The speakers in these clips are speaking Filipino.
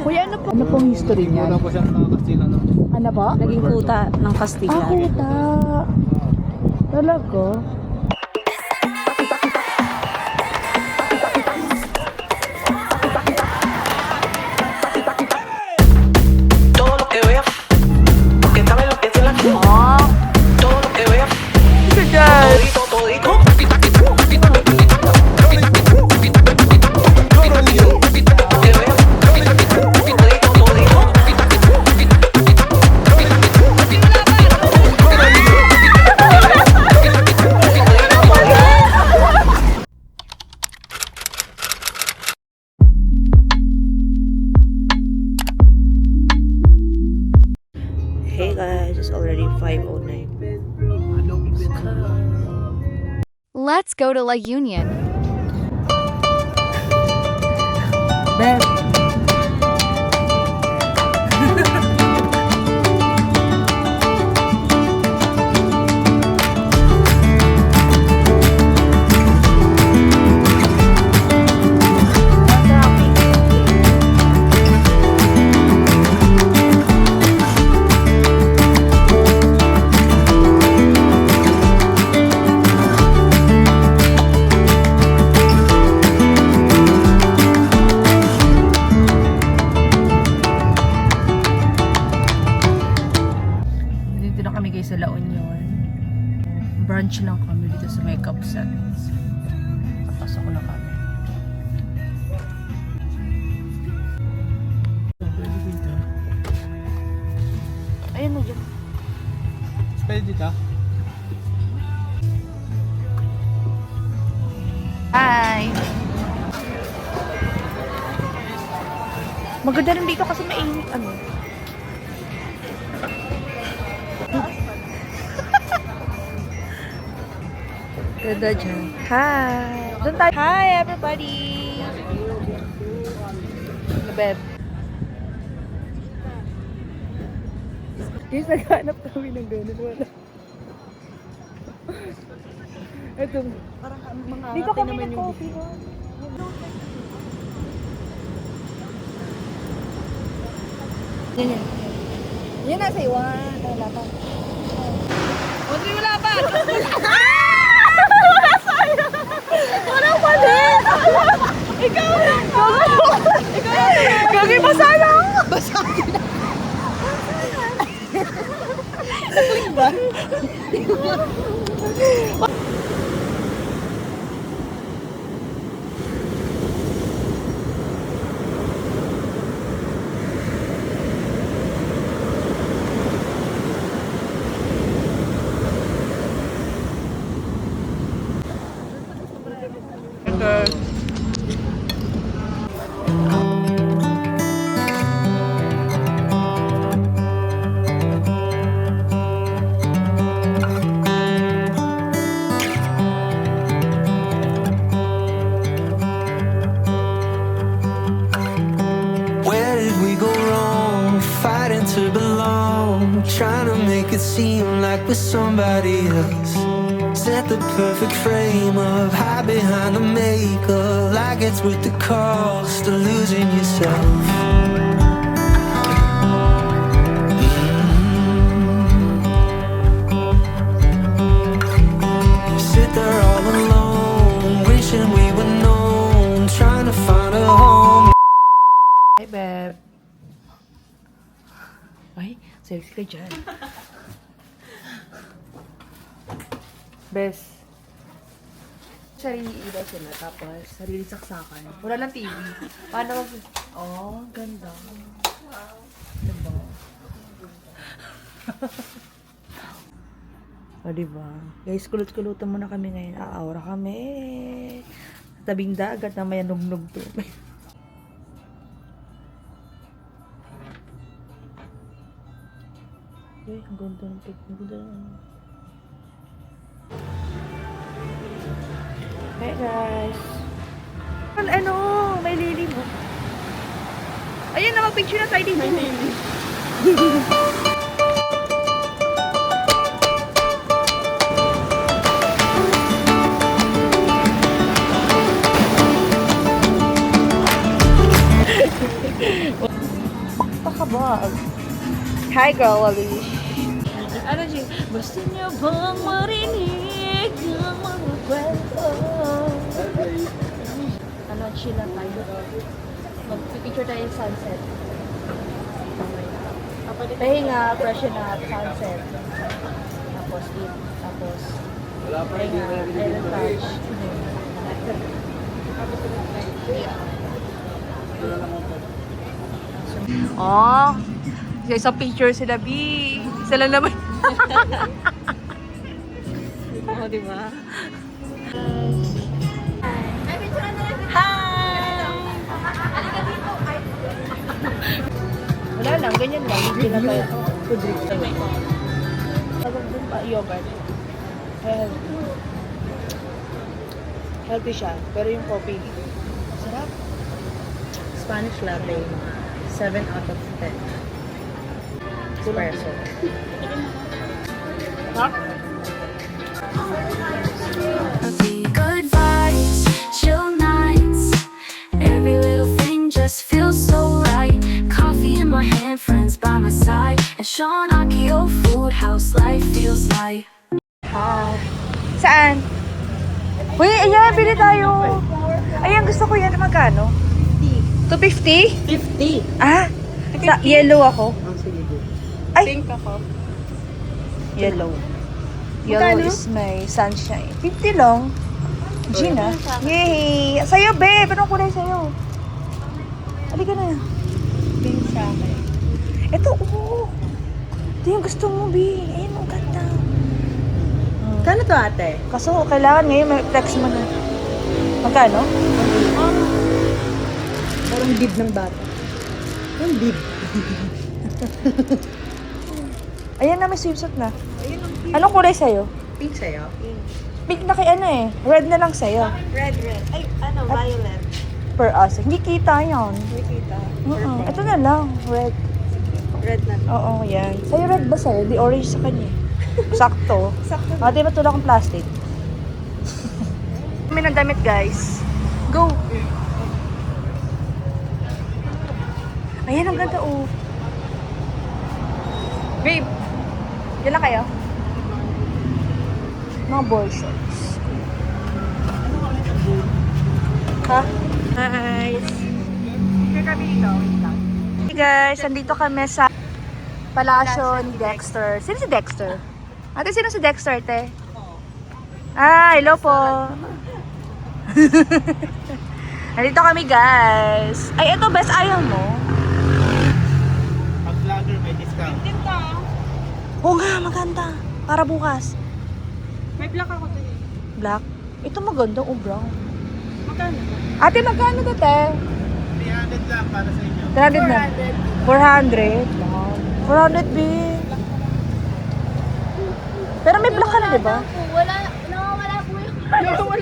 Kuya, ano pong history niya? Wala po siya ng Kastila no? Ano po? Naging kuta ng Kastila. Ah, kuta. Talaga? Todo lo que vea, porque sabe lo que es la Ah, todo lo que vea, guys. todito. Hey guys, it's already 5:09. Let's go to La Union. Beth. Dito na kami guys sa La Union. Brunch lang kami dito sa may Kapsat. Papasok na kami. Ayun mo dyan. Pwede dito? Hi! Maganda rin dito kasi mainit ano. Ganda dyan. Hi! Doon tayo. Hi everybody! Beb. Guys, naghanap kami ng ganun. Wala. Ito. Parang mga Dito kami nag-coffee. Yan yan. Yan nasa iwan. Wala pa. Audrey, wala pa! Wala sa'yo! Wala pa din! Ikaw! Ikaw! Gagi, basa na! Basa na! Basa na! Where did we go wrong? Fighting to belong, trying to make it seem like we're somebody else. Set the perfect frame up, hide behind the makeup, like it's with the cost of losing yourself. Sit there all alone, wishing we were known, trying to find a home. Hi, Beb. Ay, sexy ka dyan. Bes. Sarili iba sila, tapos sarili saksakan. Wala lang TV. Paano mag... Oh, ganda. Wow. Diba? O, diba? Guys, kulot-kulutan muna kami ngayon. Aura kami. Tabing dagat na may nugnog to. Ay, ang ganda ng pagkunda. Hey guys. Ano? May lili mo. Ayun na, mag-picture na tayo dito. May lili. Napakabag. Hi, girl, Alish. Ano, G? Gusto niyo bang marinig ng mga kwento? Ano, chill lang tayo. Mag-picture tayo yung sunset. Pahinga, freshen up, sunset. Tapos eat. Tapos pahinga, island touch. Oh, isang picture sila, B. Sila naman. Oo, di ba? Wala lang, ganyan lang. Hindi na tayo. Food drink. Tawag dun pa, yogurt. Healthy. Healthy siya. Pero yung coffee, sarap. Spanish latte, mga 7 out of 10. Espresso. Ha? Good vibes, chill nights. Every little thing just feels so right. Coffee in my hand, friends by my side. And Sean Akio Food House, life feels like. Saan? Uy, ayan, bili tayo. Ayan, gusto ko yan. Magkano? 250? 50. Ah, sa yellow ako. Ay, Pink ako. yellow. Yellow is my sunshine. 50 lang. Gina. Yay! Sa'yo, babe. Anong kulay sa'yo? Halika na. Pink sa akin. Ito, oo. Ito yung gusto mo, B. Ayun, ang ganda. Kano to, ate? Kaso, kailangan ngayon may flex mo na. Magkano? Parang bib ng bata. Yung bib. Ayan na, may swimsuit na. Anong kulay sa'yo? Pink sa'yo? Pink na kay ano eh. Red na lang sa'yo. Red. Ay, ano, violet. Per us. Hindi kita yan. Nakikita. Ito na lang. Red. Red na. Oo, yan. Sa'yo red ba sa'yo? Di orange sa kanya. Sakto. Sakto. Di ba tulak ang plastic? Kami ng damit, guys. Go! Ayan, ang ganda, oh. Babe, yan lang kayo? Mga boy shorts. Ha? Guys. Here kami dito. Hey guys, andito kami sa Palasyo ni Dexter. Sino si Dexter? Ate, sino si Dexter, te? Ah, hello po. Nandito kami, guys. Ay, ito, best ayaw mo. Pag vlogger may discount. Oo nga, maganda. Para bukas. May black ako to. Black. Ito maganda, oh, brown. Magkano? Ate, magkano to, te? 300 lang para sa inyo. 300 na. 400? Wow. 400, B. Pero may black ka na, di ba? Nawawala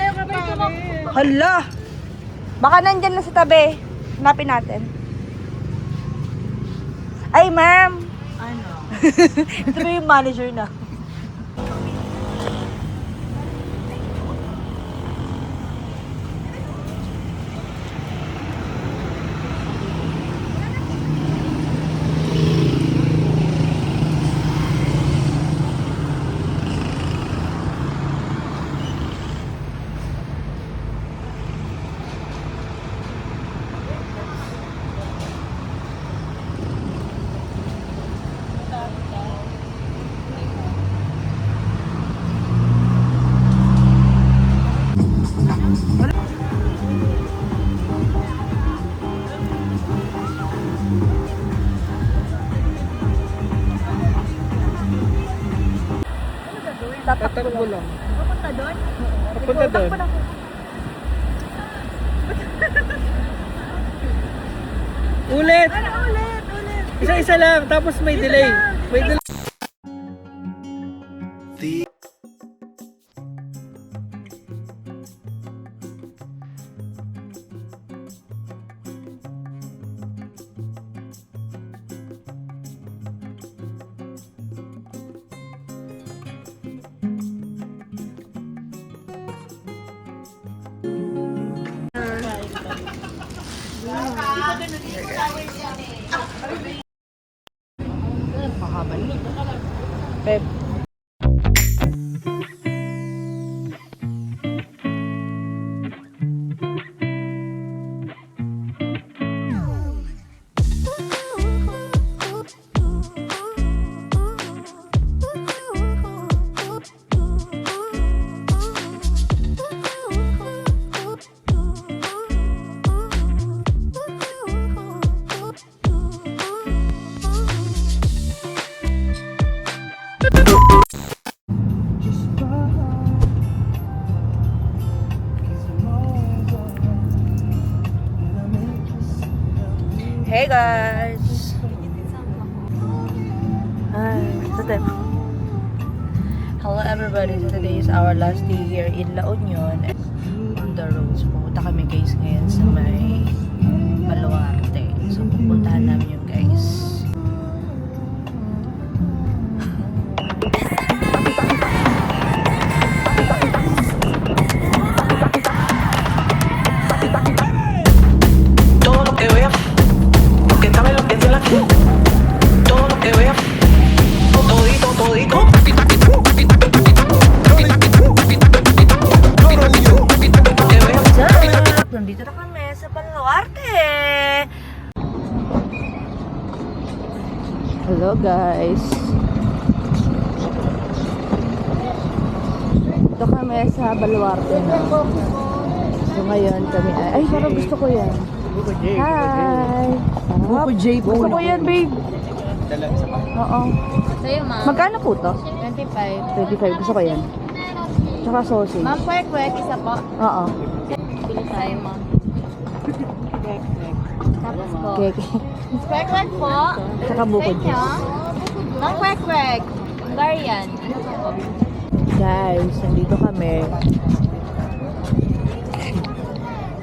yung kapatid. Hala! Baka nandyan na sa tabi. Hanapin natin. Ay, ma'am! Ano? Ito ba yung manager na? Tatakbo lang. Papunta doon? Papunta doon. Ulit! Ulit. Isa-isa lang, tapos may delay. May delay. Pep. Hey guys! Hi, hello everybody! So today is our last day here in La Union. On the roads. Pupunta kami guys ngayon sa may Baluarte. So pupuntahan namin yun guys. Todo lo que vea, porque sabe lo que es la todo lo que vea, todito, todito. So, nandito na kami sa Baluarte! Hello guys! Dito kami sa Baluarte na. So ngayon kami ay parang gusto ko yan. Hi! Buko J po. Gusto ko yan babe. Oo. Sa'yo, ma'am. Magkano po to? 25. 25. Gusto ko yan. Tsaka sausage. Ma'am, kwek-kwek, isa po. Oo. Bili tayo, ma'am. Tapos po. Keke. Kwek-kwek po. Tsaka buko Sa inyo. juice. Ma'am, kwek-kwek. Hungarian. Guys, nandito kami.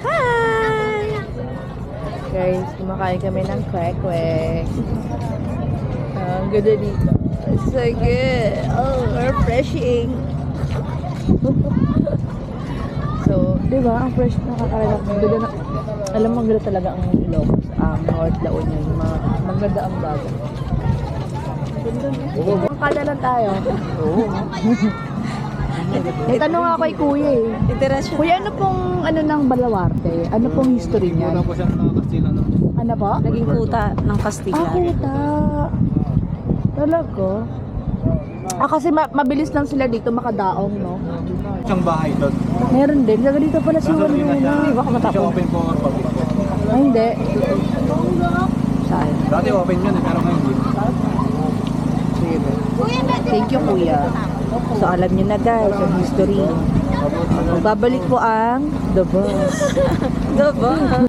Hi! Guys, kumakain kami ng kwek-kwek. Ang ganda dito. It's so good. Oh, refreshing. So, di ba? Ang fresh nakakaralang. Ang ganda na. Alam mo, ang ganda talaga ang Ilocos. North La Union. Maganda ang dagat. Ang kada lang tayo. Oo. May tanong ako kay Kuya eh. Kuya, ano pong ng Baluarte? Ano pong history niya? Una po siya nakakastila ng Ano po? Naging kuta ng Kastila. Kuta. Talaga? Kasi mabilis lang sila dito makadaong, no? isang bahay doon. Meron din. Saga dito pala si Juan Luna. Baka Siya matapos. open for public. Ay, hindi. Sayang. Dati open yun pero ngayon hindi. Thank you, Kuya. So, alam niyo na guys, ang history. Magbabalik po ang The Boss. The Boss.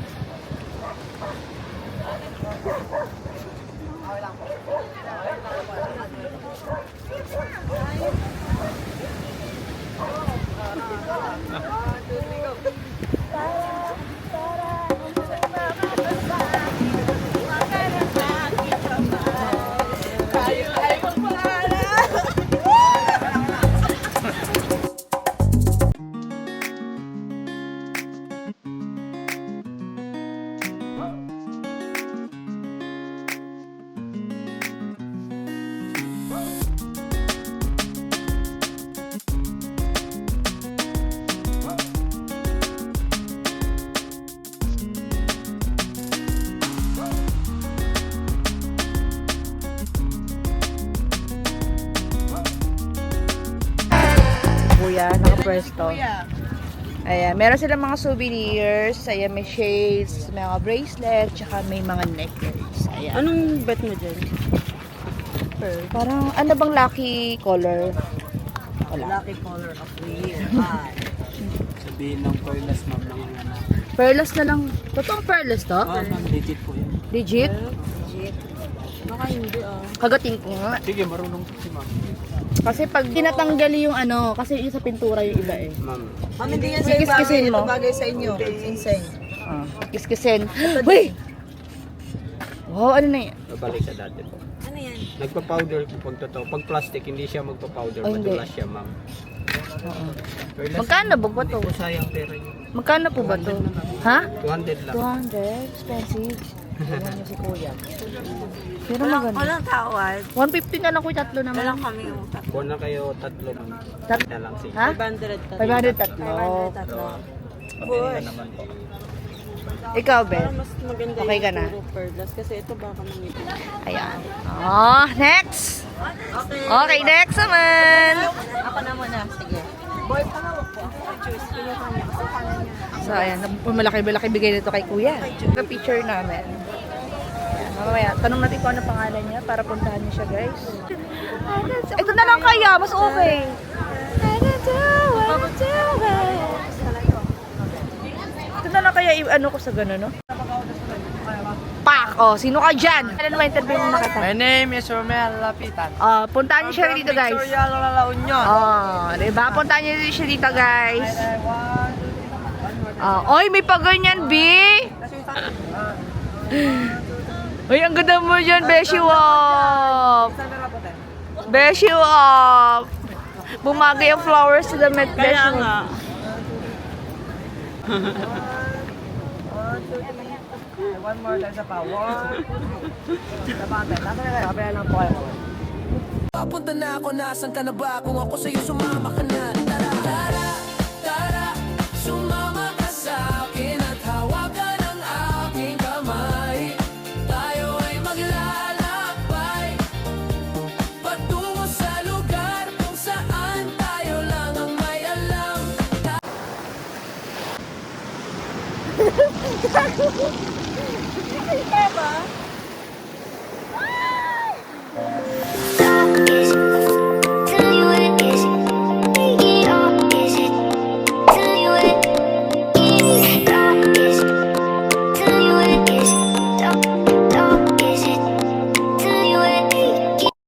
Kuya, naka-presto. Ayan, meron silang mga souvenirs. Ayan, may shades, may mga bracelet, tsaka may mga necklace. Ayan. Anong bet mo dyan? Parang, ano bang lucky color? Wala. Lucky color of the year. Sabihin ng Perlas ma'am ng ano. Perlas na lang. Totoong perlas to? Ma'am, legit po yan. Legit? Baka hindi Kagating ko nga. Sige, marunong po si ma'am. Kasi pag tinatanggal yung ano, kasi yung sa pintura yung iba eh. Ma'am. Ma'am, hindi yan sa'yo bagay. Ito bagay sa inyo. Insane. Kiskisen. Uy! Wow, ano na yan? Babalik sa dati po. Ano yan? Nagpa-powder po pag totoo. Pag plastic, hindi siya magpa-powder. Ay, hindi. Madulas siya, ma'am. Oo. Perlas, Magkano ba po to? hindi po sayang pera niyo. Magkano po ba to? Ha? 200 lang. 200? Expensive. Tingnan niyo si Kuya. Pero maganda. Walang tawad. 150 na lang ko yung tatlo naman. Walang kami yung Buwan na kayo tatlo man. Tat- Na lang sige. Ha? 500 500 tatlo. 500 tatlo. Pamilya naman po. Ikaw, Ben. Mas maganda Okay ka na? puro pearl glass kasi ito baka mangit. Ayan. Oh, next! Okay, next naman! Ako na muna. Sige. Boy, pangawak po. Ako choose. Pinuha niya kasi kanan niya. So, ayan. Malaki-malaki bigay nito kay Kuya. Ito picture namin. Ayan, mamaya, tanong natin kung ano pangalan niya para puntahan niya siya, guys. Ito na lang kaya, mas okay. Ito na lang kaya, ano ko sa gano'n, no? Pak! Oh, sino ka dyan? Ano naman interview mo nakita? My name is Romel Lapitan. Puntahan niyo siya dito, guys. Victoria, La Union. Diba? Puntahan niyo siya dito, guys. Oy, may paganyan, B! Uy, ang ganda mo dyan, Beshi Wop! Beshi Wop! Bumagay ang flowers to the Met Beshi Kaya Wop. nga. 1, 2, 3. One more time sa pa. 1. Tapante. Tapos na kayo. Kapaya lang po kayo. Papunta na ako, nasan ka na ba? Kung ako sa'yo sumama ka na.